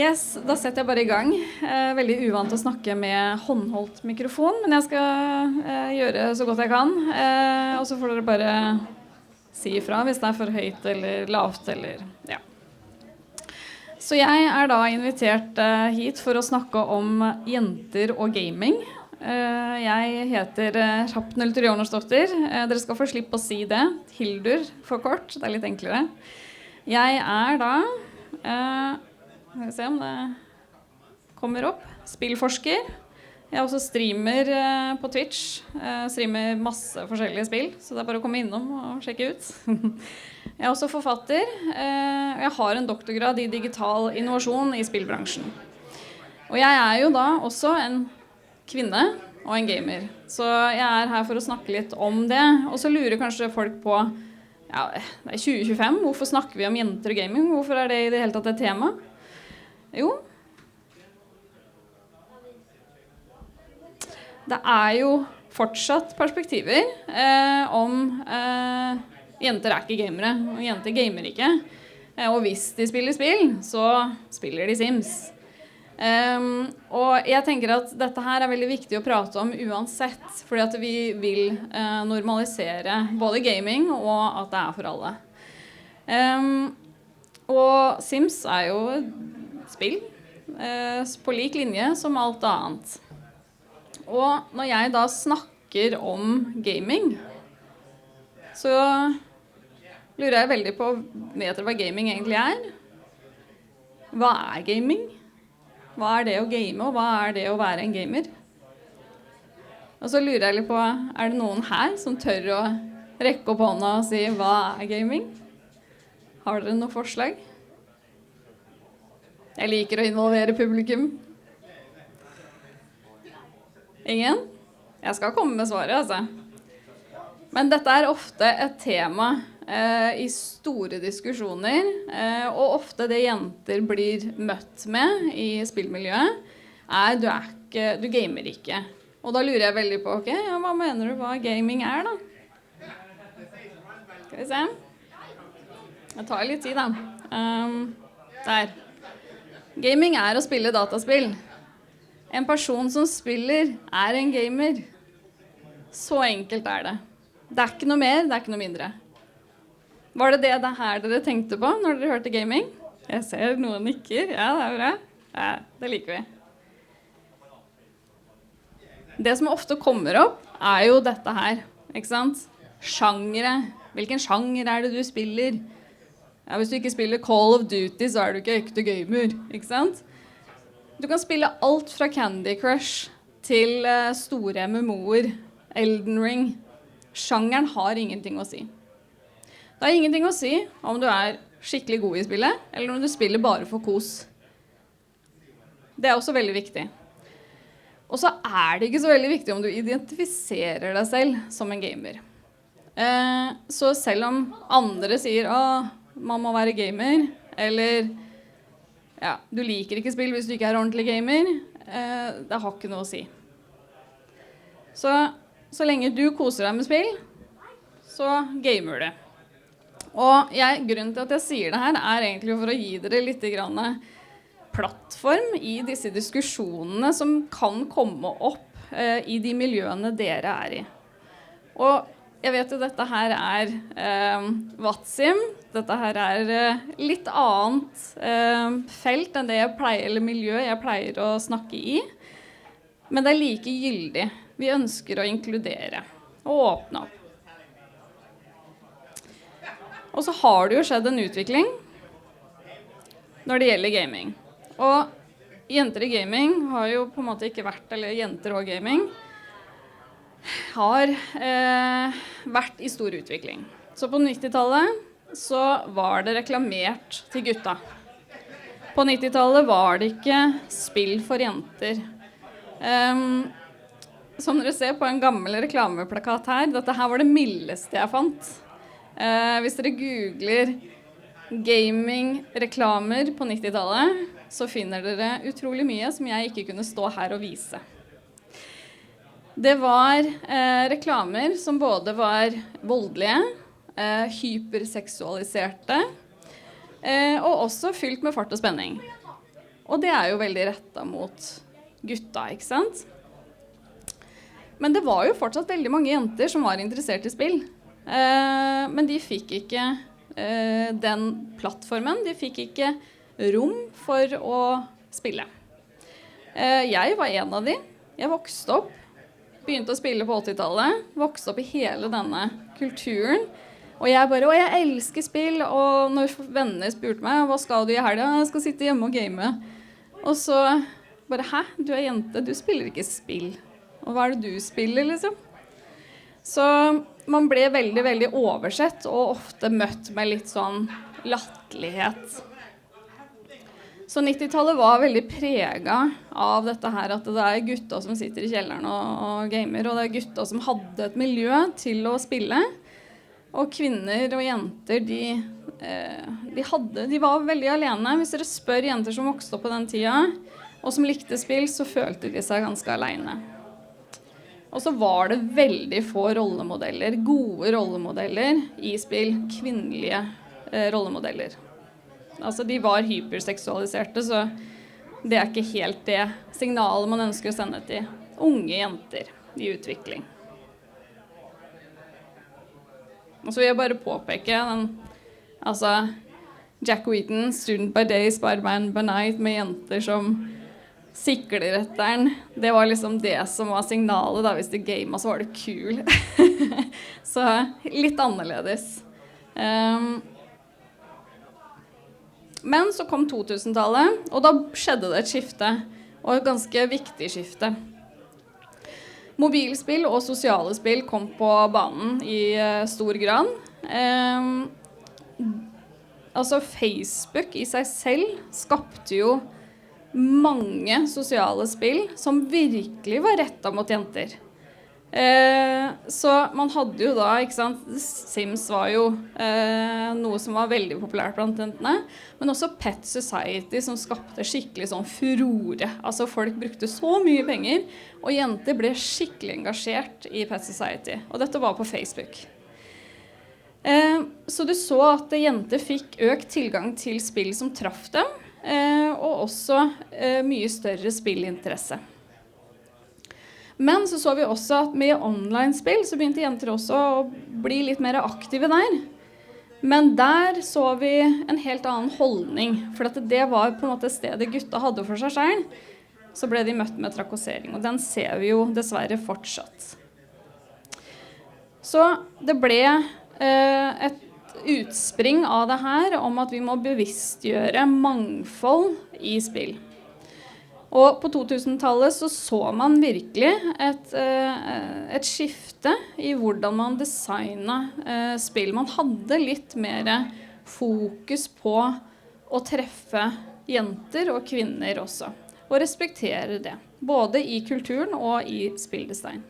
Yes, da setter jeg bare i gang. Veldig uvant å snakke med håndholdt mikrofon, men jeg skal gjøre så godt jeg kan. Og så får dere bare si ifra hvis det er for høyt eller lavt, eller ja. Så jeg er da invitert hit for å snakke om jenter og gaming. Jeg heter Hrafnhild Jornarsdottir. Dere skal få slippe å si det. Hildur for kort, det er litt enklere. Jeg er da... skal vi se om det kommer opp. Spillforsker. Jeg også streamer på Twitch. Streamer masse forskjellige spill, så det er bare å komme innom og sjekke ut. Jeg er også forfatter. Jeg har en doktorgrad i digital innovasjon i spillbransjen. Og jeg er jo da også en kvinne og en gamer. Så jeg er her for å snakke litt om det. Og så lurer kanskje folk på, ja, det er 2025, hvorfor snakker vi om jenter og gaming? Hvorfor er det i det hele tatt et tema? Jo, det er jo fortsatt perspektiver om jenter er ikke gamere, og jenter gamer ikke. Og hvis de spiller spill, så spiller de Sims. Og jeg tenker at dette her er veldig viktig å prate om uansett, fordi at vi vil normalisere både gaming og at det er for alle. Og Sims er jo spill på lik linje som alt annet. Og når jeg da snakker om gaming, så lurer jeg veldig på, vet dere hva gaming egentlig er? Hva er gaming? Hva er det å game, og hva er det å være en gamer? Og så lurer jeg litt på, er det noen her som tør å rekke opp hånda og si, hva er gaming? Har dere noe forslag? Jeg liker å involvere publikum. Ingen? Jeg skal komme med svaret, altså. Men dette er ofte et tema i store diskusjoner, og ofte det jenter blir møtt med i spillmiljøet, er du gamer ikke. Og da lurer jeg veldig på, ok, ja, hva mener du hva gaming er da? Skal vi se. Det tar litt tid da. Der. Gaming er å spille dataspill. En person som spiller er en gamer. Så enkelt er det. Det er ikke noe mer, det er ikke noe mindre. Var det det her dere tenkte på når dere hørte gaming? Jeg ser noen nikker. Ja, det er bra. Ja, det liker vi. Det som ofte kommer opp er jo dette her, ikke sant? Sjangere. Hvilken sjanger er det du spiller? Ja, hvis du ikke spiller Call of Duty, så er du ikke ekte gamer, ikke sant? Du kan spille alt fra Candy Crush til store MMO'er, Elden Ring. Sjangeren har ingenting å si. Det har ingenting å si om du er skikkelig god i spillet, eller om du spiller bare for kos. Det er også veldig viktig. Og så er det ikke så veldig viktig om du identifiserer deg selv som en gamer. Så selv om andre sier, man må være gamer, eller ja, du liker ikke spill hvis du ikke er ordentlig gamer, det har ikke noe å si. Så lenge du koser deg med spill, så gamer du. Og grunnen til at jeg sier det her er egentlig for å gi dere litt grann plattform i disse diskusjonene som kan komme opp i de miljøene dere er i. Og jeg vet jo dette her er Vatsim. Dette her er litt annet felt enn det eller miljø jeg pleier å snakke i. Men det er like gyldig. Vi ønsker å inkludere og åpne opp. Og så har det jo skjedd en utvikling når det gjelder gaming. Og jenter i gaming har jo på en måte ikke vært, eller jenter og gaming, har vært i stor utvikling. Så på 90-tallet så var det reklamert til gutta. På 90-tallet var det ikke spill for jenter. Som dere ser på en gammel reklameplakat her, dette her var det mildeste jeg fant. Hvis dere googler gaming-reklamer på 90-tallet, så finner dere utrolig mye som jeg ikke kunne stå her og vise. Det var reklamer som både var voldelige, hyperseksualiserte, og også fylt med fart og spenning. Og det jo veldig rettet mot gutta, ikke sant? Men det var jo fortsatt veldig mange jenter som var interessert i spill. Men de fikk ikke den plattformen. De fikk ikke rom for å spille. Jeg var en av de. Jeg vokste opp, begynte å spille på 80-tallet, vokste opp i hele denne kulturen. Og jeg bare, jeg elsker spill, og når venner spurte meg, hva skal du i helgen? Jeg skal sitte hjemme og game. Og så bare, hæ? Du jente, du spiller ikke spill. Og hva det du spiller, liksom? Så man ble veldig, veldig oversett, og ofte møtt med litt sånn latterlighet. Så 90-tallet var veldig preget av dette her, at det gutta som sitter i kjelleren og gamer, og det gutta som hadde et miljø til å spille. Og kvinner og jenter, de var veldig alene. Hvis dere spør jenter som vokste opp på den tida, og som likte spill, så følte de seg ganske alene. Og så var det veldig få rollemodeller, gode rollemodeller i spill, kvinnelige rollemodeller. Altså, de var hyperseksualiserte, så det ikke helt det signalet man ønsker å sende til unge jenter i utvikling. Og så vil jeg bare påpeke den, altså, Jack Wheaton, Student by Day, Spider-Man by Night, med jenter som sikler etter den. Det var liksom det som var signalet da, hvis det gamet så var det kul. Så litt annerledes. Men så kom 2000-tallet, og da skjedde det et skifte, og et ganske viktig skifte. Mobilspill og sosiale spill kom på banen i stor grad. Altså Facebook i seg selv skapte jo mange sosiale spill som virkelig var rettet mot jenter. Så man hadde jo da, ikke sant, Sims var jo noe som var veldig populært blant jentene, men også Pet Society som skapte skikkelig sånn furore. Altså folk brukte så mye penger, og jenter ble skikkelig engasjert i Pet Society, og dette var på Facebook. Så du så at jenter fikk økt tilgang til spill som traff dem, og også mye større spillinteresse. Men så vi også at med online-spill så begynte jenter også å bli litt mer aktive der. Men der så vi en helt annen holdning, for at det var på en måte stedet gutta hadde for seg selv. Så ble de møtt med trakassering, og den ser vi jo dessverre fortsatt. Så det ble et utspring av det her om at vi må bevisstgjøre mangfold i spill. Og på 2000-tallet så man virkelig et skifte i hvordan man designet spill. Man hadde litt mer fokus på å treffe jenter og kvinner også, og respektere det, både i kulturen og i spilldesign.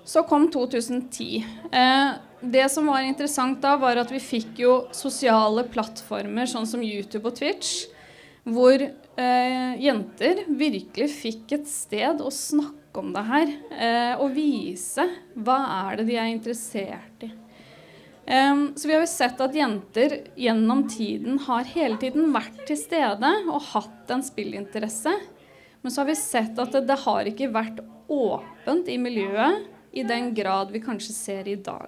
Så kom 2010. Det som var interessant da var at vi fikk jo sosiale plattformer sånn som YouTube og Twitch, hvor jenter virkelig fikk et sted å snakke om det her, og vise hva det de interessert i. Så vi har jo sett at jenter gjennom tiden har hele tiden vært til stede og hatt en spillinteresse, men så har vi sett at det har ikke vært åpent i miljøet i den grad vi kanskje ser i dag.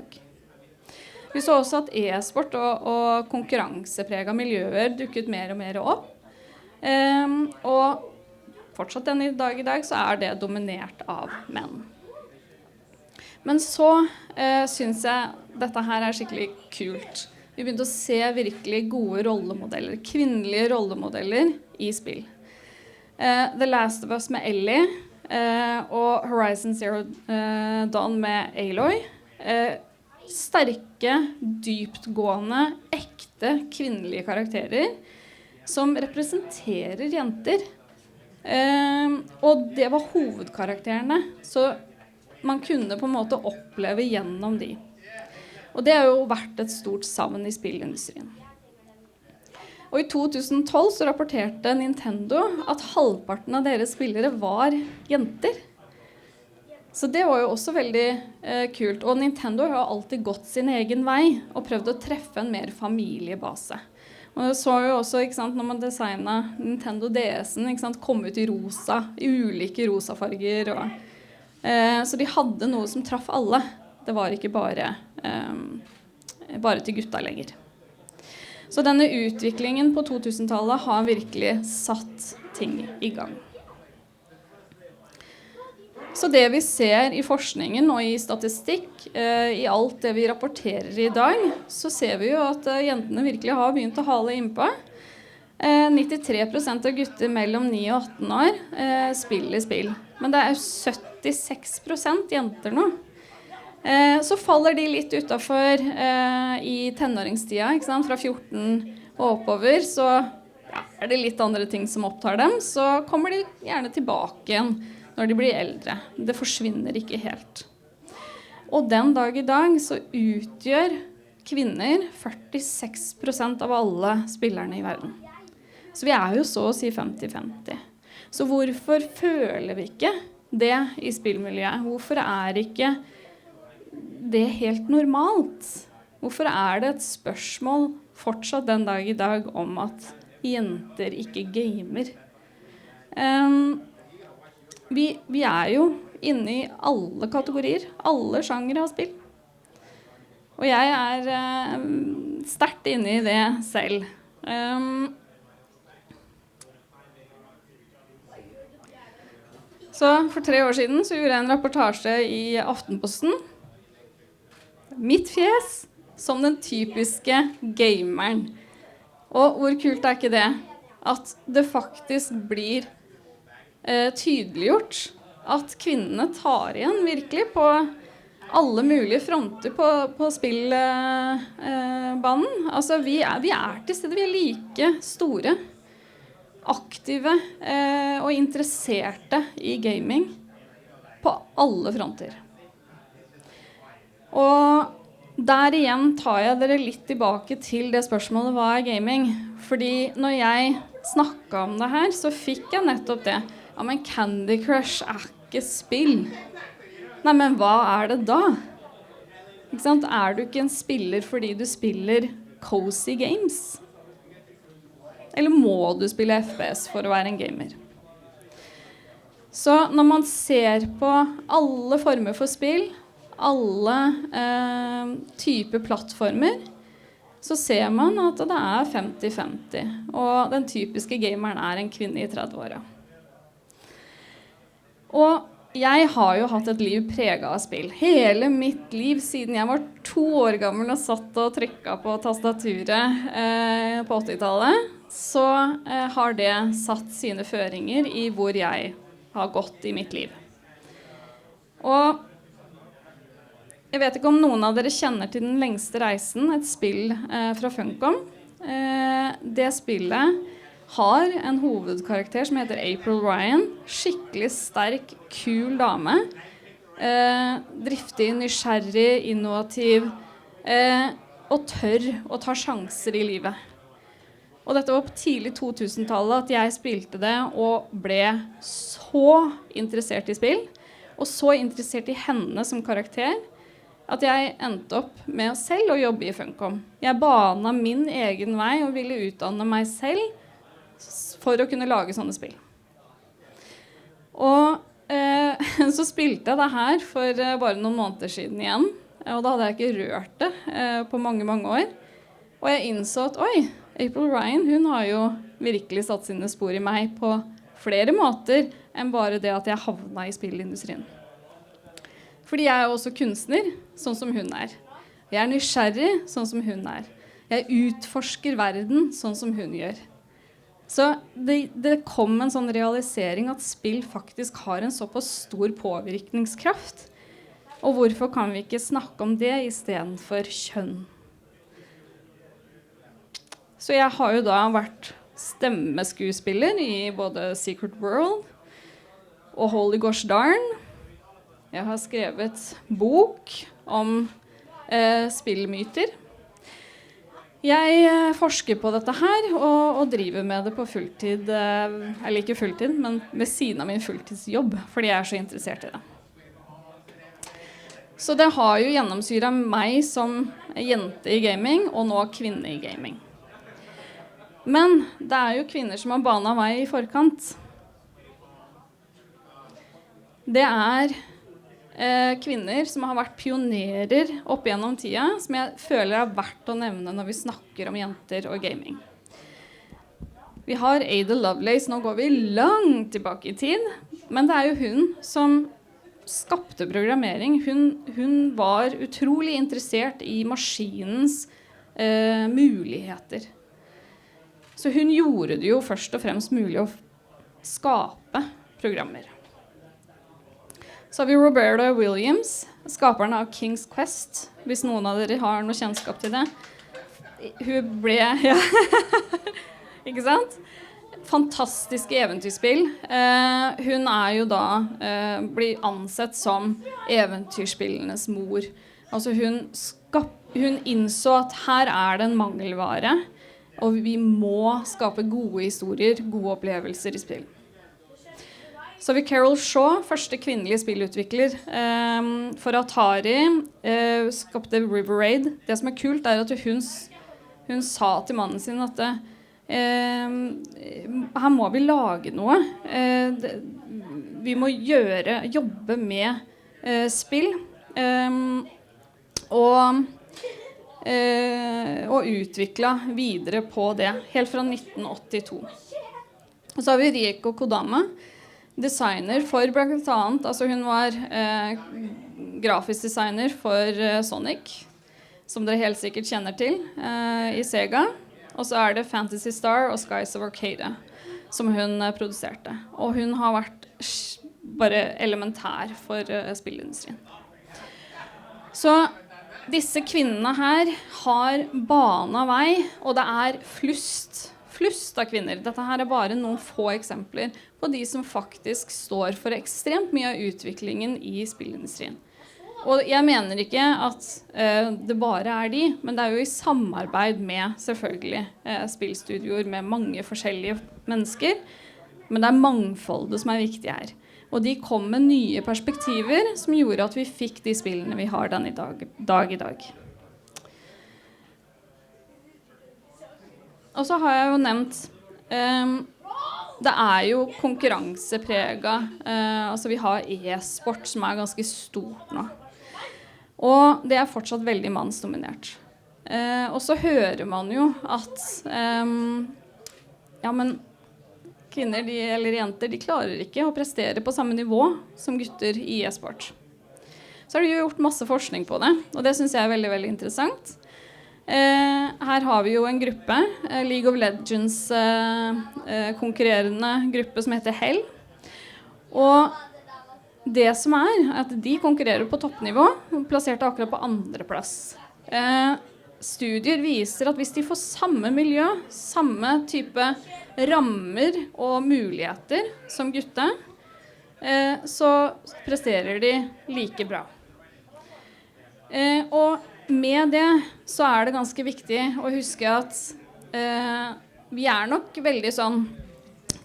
Vi så også at e-sport og konkurransepreget miljøer dukket mer og mer opp. Og fortsatt den i dag så det dominert av menn. Men så synes jeg dette her skikkelig kult. Vi begynte å se virkelig gode rollemodeller, kvinnelige rollemodeller i spill. The Last of Us med Ellie og Horizon Zero Dawn med Aloy. Sterke, dyptgående, ekte kvinnelige karakterer som representerer jenter. Og det var hovedkarakterene, så man kunne på en måte oppleve gjennom de. Og det har jo vært et stort savn i spillindustrien. Og i 2012 så rapporterte Nintendo at halvparten av deres spillere var jenter. Så det var jo også veldig kult. Og Nintendo har alltid gått sin egen vei og prøvd å treffe en mer familiebase. Og det så jo også, ikke sant, når man designet Nintendo DS-en, ikke sant, kom ut i rosa, i ulike rosafarger. Så de hadde noe som traff alle. Det var ikke bare til gutta lenger. Så denne utviklingen på 2000-tallet har virkelig satt ting i gang. Så det vi ser i forskningen og i statistikk, i alt det vi rapporterer i dag, så ser vi jo at jentene virkelig har begynt å hale innpå. 93% av gutter mellom 9 og 18 år spiller spill. Men det er 76% jenter nå. Så faller de litt utenfor i tenåringstida, ikke sant? Fra 14 og oppover, så er det litt andre ting som opptar dem. Så kommer de gjerne tilbake igjen når de blir eldre. Det forsvinner ikke helt. Og den dag i dag så utgjør kvinner 46% av alle spillerne i verden. Så vi er jo så å si 50-50. Så hvorfor føler vi ikke det i spillmiljøet? Hvorfor er ikke det helt normalt? Hvorfor er det et spørsmål fortsatt den dag i dag om at jenter ikke gamer? Vi er jo inne i alle kategorier, alle sjangere av spill. Og jeg er sterkt inne i det selv. Så for 3 år siden så gjorde jeg en rapportasje i Aftenposten. Mitt fjes som den typiske gameren. Og hvor kult er ikke det? At det faktisk blir tydeliggjort at kvinnene tar igjen virkelig på alle mulige fronter på spillbanen. Altså vi er til stede, vi er like store, aktive og interesserte i gaming på alle fronter. Og der igjen tar jeg dere litt tilbake til det spørsmålet hva er gaming? Fordi når jeg snakket om det her, så fikk jeg nettopp det. Ja, men Candy Crush er ikke spill. Nei, men hva er det da? Ikke sant? Er du ikke en spiller fordi du spiller cozy games? Eller må du spille FPS for å være en gamer? Så når man ser på alle former for spill, alle typer plattformer, så ser man at det er 50-50. Og den typiske gameren er en kvinne i 30-åra. Og jeg har jo hatt et liv preget av spill. Hele mitt liv siden jeg var 2 år gammel og satt og trykket på tastaturet på 80-tallet, så har det satt sine føringer i hvor jeg har gått i mitt liv. Og jeg vet ikke om noen av dere kjenner til Den lengste reisen, et spill fra Funcom. Det spillet har en hovedkarakter som heter April Ryan. Skikkelig sterk, kul dame. Driftig, nysgjerrig, innovativ og tør å ta sjanser i livet. Og dette var på tidlig 2000-tallet at jeg spilte det og ble så interessert i spill, og så interessert i henne som karakter, at jeg endte opp med selv å jobbe i Funcom. Jeg bana min egen vei og ville utdanne meg selv for å kunne lage sånne spill. Og så spilte jeg det her for bare noen måneder siden igjen, og da hadde jeg ikke rørt det på mange, mange år. Og jeg innså at oi, April Ryan, hun har jo virkelig satt sine spor i meg på flere måter enn bare det at jeg havnet i spillindustrien. Fordi jeg er også kunstner, sånn som hun er. Jeg er nysgjerrig, sånn som hun er. Jeg utforsker verden, sånn som hun gjør. Så det kom en sånn realisering at spill faktisk har en såpass stor påvirkningskraft. Og hvorfor kan vi ikke snakke om det i stedet for kjønn? Så jeg har jo da vært stemmeskuespiller i både Secret World og Holy Gosh Darn. Jeg har skrevet bok om spillmyter. Jeg forsker på dette her og driver med det på fulltid, eller ikke fulltid, men ved siden av min fulltidsjobb, fordi jeg er så interessert i det. Så det har jo gjennomsyret meg som jente i gaming, og nå kvinne i gaming. Men det jo kvinner som har banet vei i forkant. Det kvinner som har vært pionerer opp gjennom tida, som jeg føler verdt å nevne når vi snakker om jenter og gaming. Vi har Ada Lovelace, nå går vi langt tilbake i tid, men det jo hun som skapte programmering. Hun var utrolig interessert i maskinens muligheter. Så hun gjorde det jo først og fremst mulig å skape programmer. Så har vi Roberta Williams, skaperen av King's Quest, hvis noen av dere har noe kjennskap til det. Hun ble, ja, ikke sant? Fantastiske eventyrspill. Hun jo da, blir ansett som eventyrspillenes mor. Altså hun innså at her det en mangelvare, og vi må skape gode historier, gode opplevelser i spill. Så har vi Carol Shaw, første kvinnelige spillutvikler for Atari, skapte River Raid. Det som kult at hun sa til mannen sin at her må vi lage noe. Vi må jobbe med spill og utvikle videre på det, helt fra 1982. Og så har vi Rieko Kodama, designer for blant annet, altså hun var grafisk designer for Sonic, som dere helt sikkert kjenner til, i Sega. Og så det Fantasy Star og Skies of Arcadia, som hun produserte. Og hun har vært bare elementær for spillindustrien. Så disse kvinnene her har banet vei, og det flust av kvinner. Dette her bare noen få eksempler på de som faktisk står for ekstremt mye av utviklingen i spillindustrien. Og jeg mener ikke at det bare de, men det jo i samarbeid med selvfølgelig spillstudioer med mange forskjellige mennesker, men det mangfoldet som viktig her. Og de kom med nye perspektiver som gjorde at vi fikk de spillene vi har den dag i dag. Og så har jeg jo nevnt, det jo konkurransepreget, altså vi har e-sport som ganske stort nå. Og det fortsatt veldig mannsdominert. Og så hører man jo at ja, men kvinner eller jenter, de klarer ikke å prestere på samme nivå som gutter i e-sport. Så har de jo gjort masse forskning på det, og det synes jeg veldig, veldig interessant. Her har vi jo en gruppe, League of Legends konkurrerende gruppe som heter Hell. Og det som at de konkurrerer på toppnivå, plassert akkurat på andreplass. Studier viser at hvis de får samme miljø, samme type rammer og muligheter som gutta, så presterer de like bra. Og med det så det ganske viktig å huske at vi nok veldig sånn,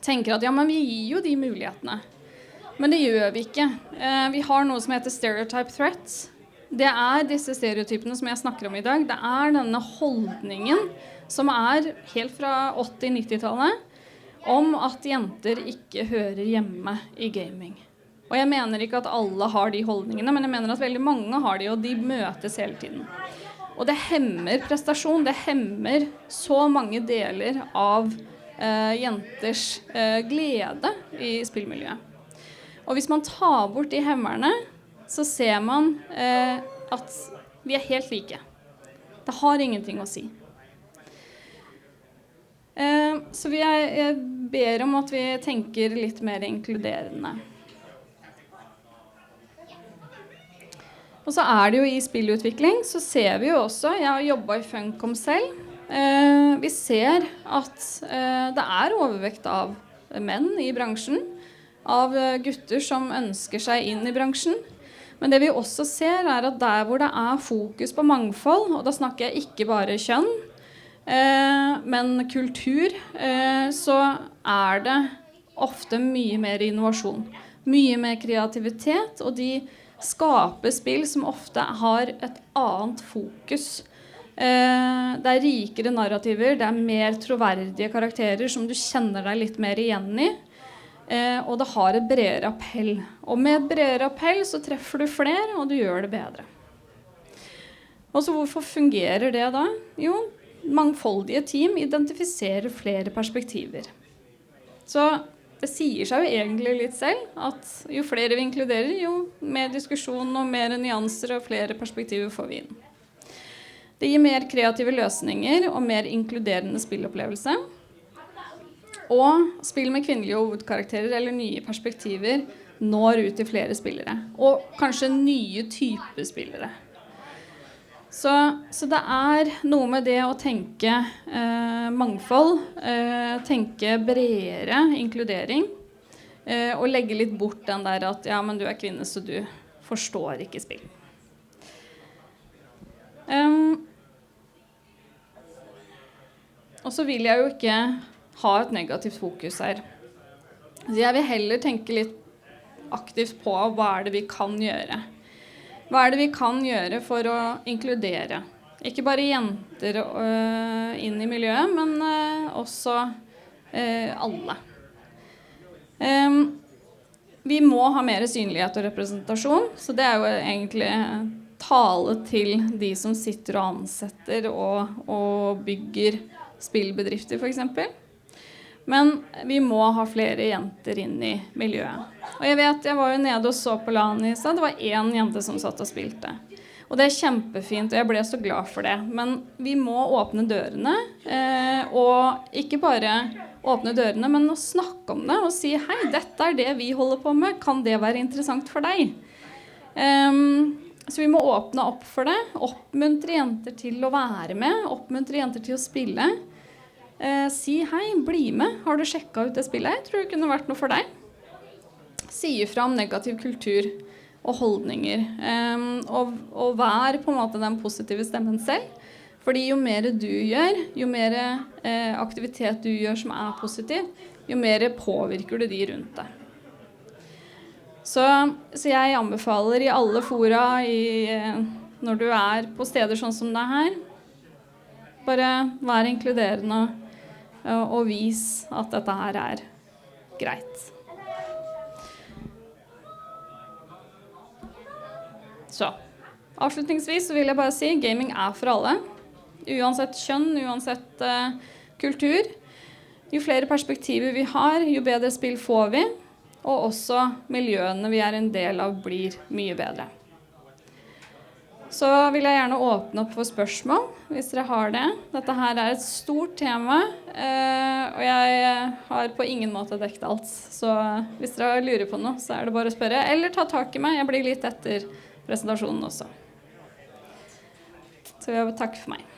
tenker at ja, men vi gir jo de mulighetene. Men det gjør vi ikke. Vi har noe som heter stereotype threats. Det disse stereotypene som jeg snakker om i dag. Det denne holdningen som helt fra 80-90-tallet om at jenter ikke hører hjemme i gaming. Og jeg mener ikke at alle har de holdningene, men jeg mener at veldig mange har de, og de møtes hele tiden. Og det hemmer prestasjon, det hemmer så mange deler av jenters glede i spillmiljøet. Og hvis man tar bort de hemmerne, så ser man at vi helt like. Det har ingenting å si. Så jeg ber om at vi tenker litt mer inkluderende. Og så det jo i spillutvikling, så ser vi jo også, jeg har jobbet i Funcom selv, vi ser at det overvekt av menn i bransjen, av gutter som ønsker seg inn i bransjen. Men det vi også ser at der hvor det fokus på mangfold, og da snakker jeg ikke bare kjønn, men kultur, så det ofte mye mer innovasjon, mye mer kreativitet, og de skaper spill som ofte har et annet fokus Det rikere narrativer, det mer troverdige karakterer som du kjenner deg litt mer igjen i. Og det har et bredere appell. Og med et bredere appell så treffer du flere, og du gjør det bedre. Og så hvorfor fungerer det da? Jo, mangfoldige team identifiserer flere perspektiver. Så det sier seg jo egentlig litt selv at jo flere vi inkluderer, jo mer diskusjon og mer nyanser og flere perspektiver får vi inn. Det gir mer kreative løsninger og mer inkluderende spillopplevelse. Og spill med kvinnelige hovedkarakterer eller nye perspektiver når ut til flere spillere. Og kanskje nye typer spillere. Så det noe med det å tenke mangfold, tenke bredere inkludering, og legge litt bort den der at ja, men du kvinne, så du forstår ikke spill. Og så vil jeg jo ikke ha et negativt fokus her. Så jeg vil heller tenke litt aktivt på hva det vi kan gjøre. Hva det vi kan gjøre for å inkludere? Ikke bare jenter inn i miljøet, men også alle. Vi må ha mer synlighet og representasjon, så det jo egentlig tale til de som sitter og ansetter og bygger spillbedrifter for eksempel. Men vi må ha flere jenter inn i miljøet. Og jeg var jo nede og så på LAN i stad. Det var en jente som satt og spilte. Og det kjempefint, og jeg ble så glad for det. Men vi må åpne dørene, og ikke bare åpne dørene, men å snakke om det og si hei, dette det vi holder på med, kan det være interessant for deg? Så vi må åpne opp for det, oppmuntre jenter til å være med, oppmuntre jenter til å spille. Si hei, bli med, har du sjekket ut det spillet? Jeg tror det kunne vært noe for deg. Si fra om negativ kultur og holdninger, og vær på en måte den positive stemmen selv. Fordi jo mer du gjør, jo mer aktivitet du gjør som positiv, jo mer påvirker du de rundt deg. Så jeg anbefaler i alle fora, når du på steder sånn som det her, bare vær inkluderende og vis at dette her greit. Så, avslutningsvis så vil jeg bare si, gaming for alle. Uansett kjønn, uansett kultur. Jo flere perspektiver vi har, jo bedre spill får vi. Og også miljøene vi en del av blir mye bedre. Så vil jeg gjerne åpne opp for spørsmål, hvis dere har det. Dette her et stort tema, og jeg har på ingen måte dekket alt. Så hvis dere lurer på noe, så det bare å spørre. Eller ta tak i meg, jeg blir litt etter presentasjonen også. Så takk for meg.